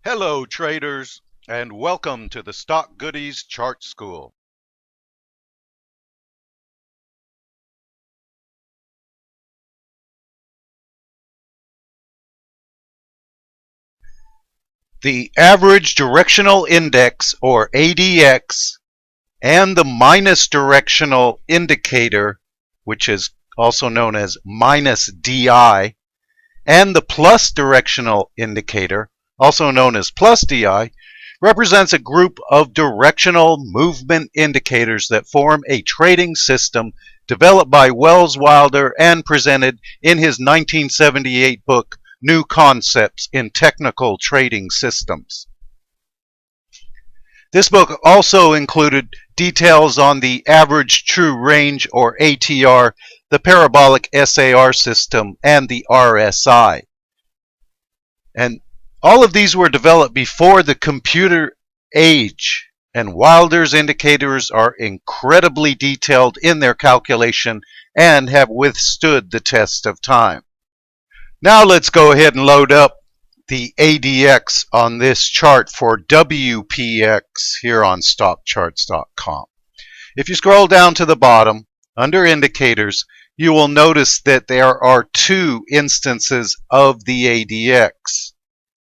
Hello traders, and welcome to the Stock Goodies Chart School. The average directional index, or ADX, and the minus directional indicator, which is also known as minus DI, and the plus directional indicator, also known as plus DI, represents a group of directional movement indicators that form a trading system developed by Wells Wilder and presented in his 1978 book, New Concepts in Technical Trading Systems. This book also included details on the average true range, or ATR, the parabolic SAR system, and the RSI. And all of these were developed before the computer age, and Wilder's indicators are incredibly detailed in their calculation and have withstood the test of time. Now let's go ahead and load up the ADX on this chart for WPX here on StockCharts.com. If you scroll down to the bottom, under Indicators, you will notice that there are two instances of the ADX.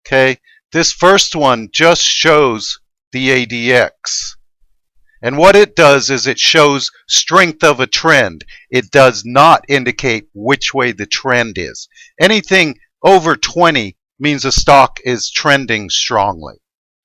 Okay, this first one just shows the ADX. And what it does is it shows strength of a trend. It does not indicate which way the trend is. Anything over 20 means a stock is trending strongly.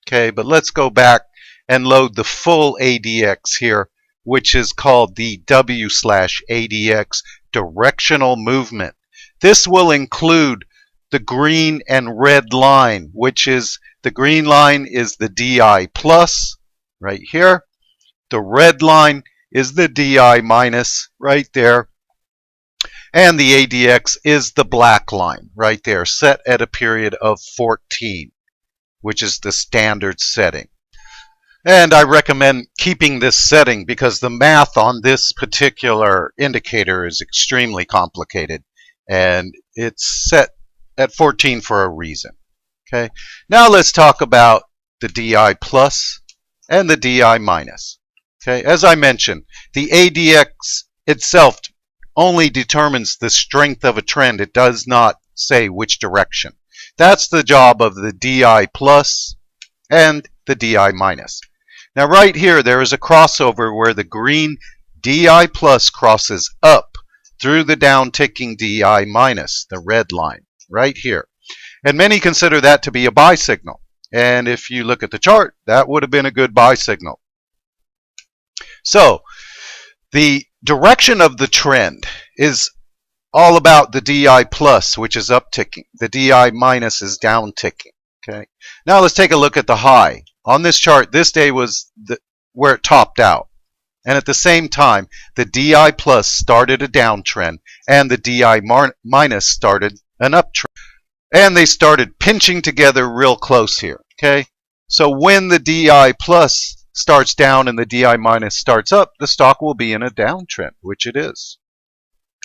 Okay, but let's go back and load the full ADX here, which is called the W/ADX directional movement. This will include the green and red line, which is the green line is the DI plus right here. The red line is the DI minus right there. And the ADX is the black line right there, set at a period of 14, which is the standard setting. And I recommend keeping this setting because the math on this particular indicator is extremely complicated, and it's set at 14 for a reason. Okay, now let's talk about the DI plus and the DI minus. Okay, as I mentioned, the ADX itself only determines the strength of a trend. It does not say which direction. That's the job of the DI plus and the DI minus. Now right here there is a crossover where the green DI plus crosses up through the down ticking DI minus, the red line right here. And many consider that to be a buy signal. And if you look at the chart, that would have been a good buy signal. So the direction of the trend is all about the DI plus, which is up ticking. The DI minus is down ticking. Okay. Now let's take a look at the high. On this chart, this day was where it topped out. And at the same time, the DI plus started a downtrend and the DI minus started an uptrend. And they started pinching together real close here. Okay. So when the DI plus starts down and the DI minus starts up, the stock will be in a downtrend, which it is.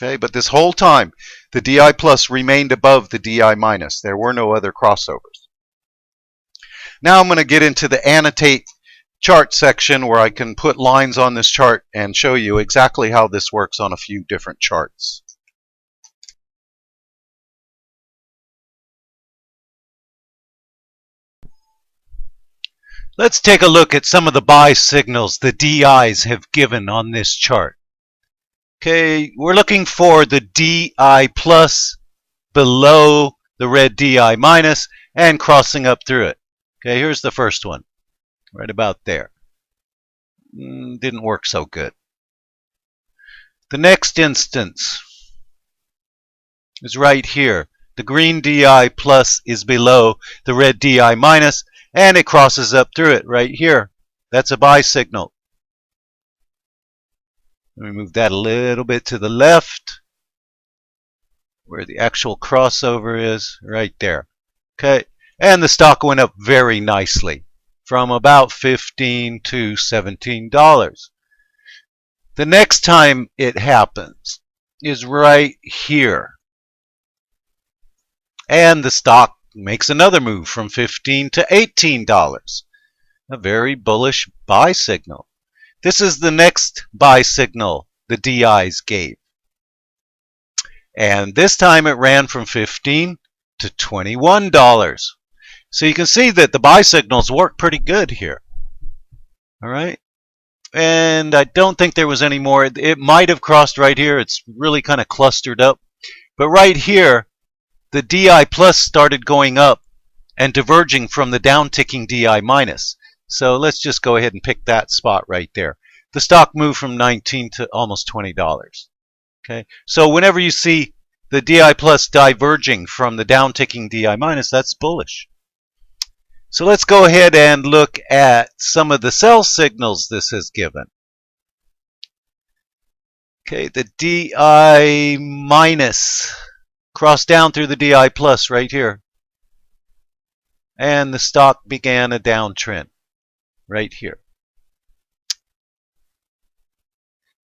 Okay, but this whole time, the DI plus remained above the DI minus. There were no other crossovers. Now I'm going to get into the annotate chart section where I can put lines on this chart and show you exactly how this works on a few different charts. Let's take a look at some of the buy signals the DIs have given on this chart. Okay, we're looking for the DI plus below the red DI minus and crossing up through it. Okay, here's the first one, right about there. Didn't work so good. The next instance is right here. The green DI plus is below the red DI minus, and it crosses up through it right here. That's a buy signal. Let me move that a little bit to the left, where the actual crossover is, right there. Okay, and the stock went up very nicely from about $15 to $17. The next time it happens is right here. And the stock makes another move from $15 to $18. A very bullish buy signal. This is the next buy signal the DIs gave. And this time it ran from $15 to $21. So you can see that the buy signals work pretty good here. All right. And I don't think there was any more. It might have crossed right here. It's really kind of clustered up. But right here, the DI plus started going up and diverging from the down-ticking DI minus. So let's just go ahead and pick that spot right there. The stock moved from $19 to almost $20. Okay. So whenever you see the DI plus diverging from the down-ticking DI minus, that's bullish. So let's go ahead and look at some of the sell signals this has given. Okay, the DI minus crossed down through the DI plus right here. And the stock began a downtrend right here.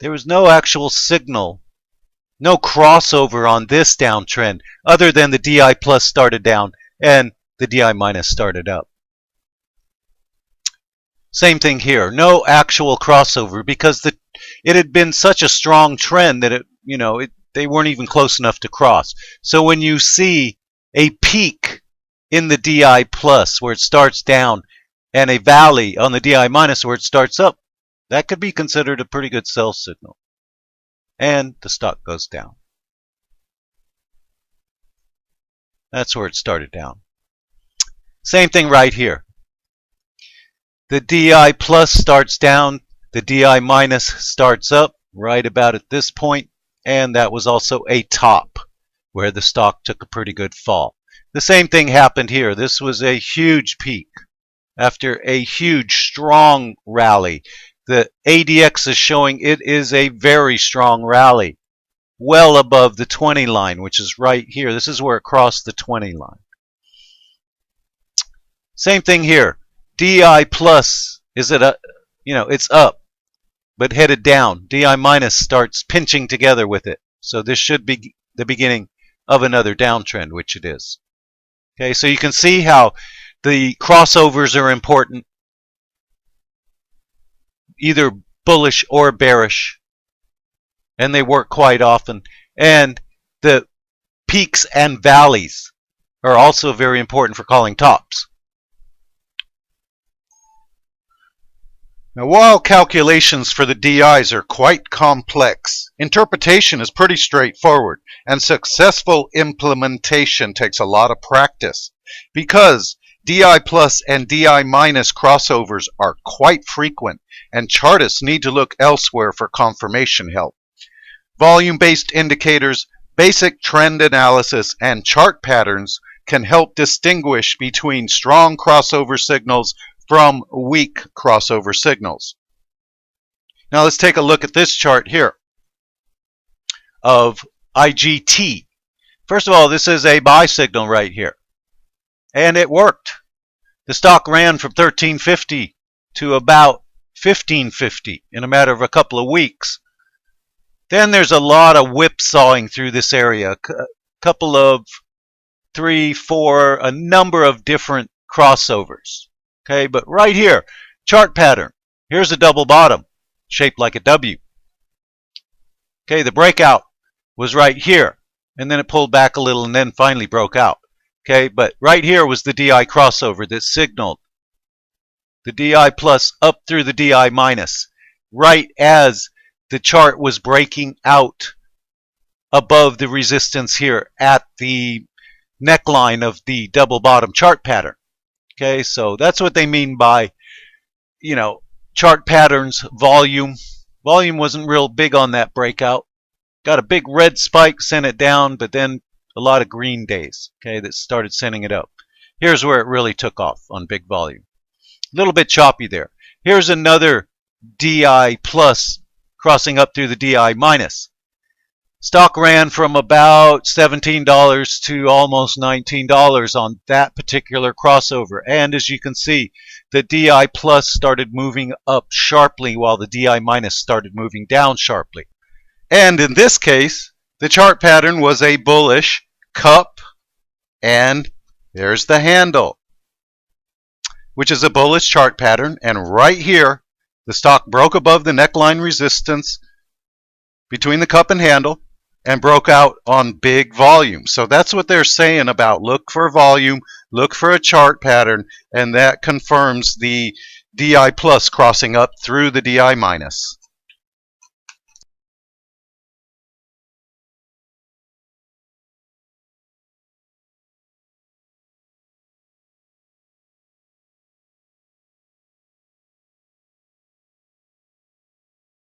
There was no actual signal, no crossover on this downtrend other than the DI plus started down and the DI minus started up. Same thing here. No actual crossover because it had been such a strong trend that they weren't even close enough to cross. So when you see a peak in the DI plus where it starts down and a valley on the DI minus where it starts up, that could be considered a pretty good sell signal. And the stock goes down. That's where it started down. Same thing right here. The DI plus starts down, the DI minus starts up right about at this point, and that was also a top where the stock took a pretty good fall. The same thing happened here. This was a huge peak after a huge strong rally. The ADX is showing it is a very strong rally, well above the 20 line, which is right here. This is where it crossed the 20 line. Same thing here. DI plus is it's up, but headed down. DI minus starts pinching together with it. So this should be the beginning of another downtrend, which it is. Okay, so you can see how the crossovers are important, either bullish or bearish, and they work quite often. And the peaks and valleys are also very important for calling tops. Now, while calculations for the DIs are quite complex, interpretation is pretty straightforward, and successful implementation takes a lot of practice. Because DI plus and DI minus crossovers are quite frequent, and chartists need to look elsewhere for confirmation help. Volume-based indicators, basic trend analysis, and chart patterns can help distinguish between strong crossover signals from weak crossover signals. Now let's take a look at this chart here of IGT. First of all, this is a buy signal right here. And it worked. The stock ran from 1350 to about 1550 in a matter of a couple of weeks. Then there's a lot of whipsawing through this area. A couple of 3, 4, a number of different crossovers. Okay, but right here, chart pattern. Here's a double bottom, shaped like a W. Okay, the breakout was right here, and then it pulled back a little and then finally broke out. Okay, but right here was the DI crossover that signaled the DI plus up through the DI minus, right as the chart was breaking out above the resistance here at the neckline of the double bottom chart pattern. Okay, so that's what they mean by, chart patterns, volume. Volume wasn't real big on that breakout. Got a big red spike, sent it down, but then a lot of green days, okay, that started sending it up. Here's where it really took off on big volume. A little bit choppy there. Here's another DI plus crossing up through the DI minus. Stock ran from about $17 to almost $19 on that particular crossover. And as you can see, the DI plus started moving up sharply while the DI minus started moving down sharply. And in this case, the chart pattern was a bullish cup and There's the handle, which is a bullish chart pattern. And right here, the stock broke above the neckline resistance between the cup and handle and broke out on big volume. So that's what they're saying about look for volume, look for a chart pattern, and that confirms the DI plus crossing up through the DI minus.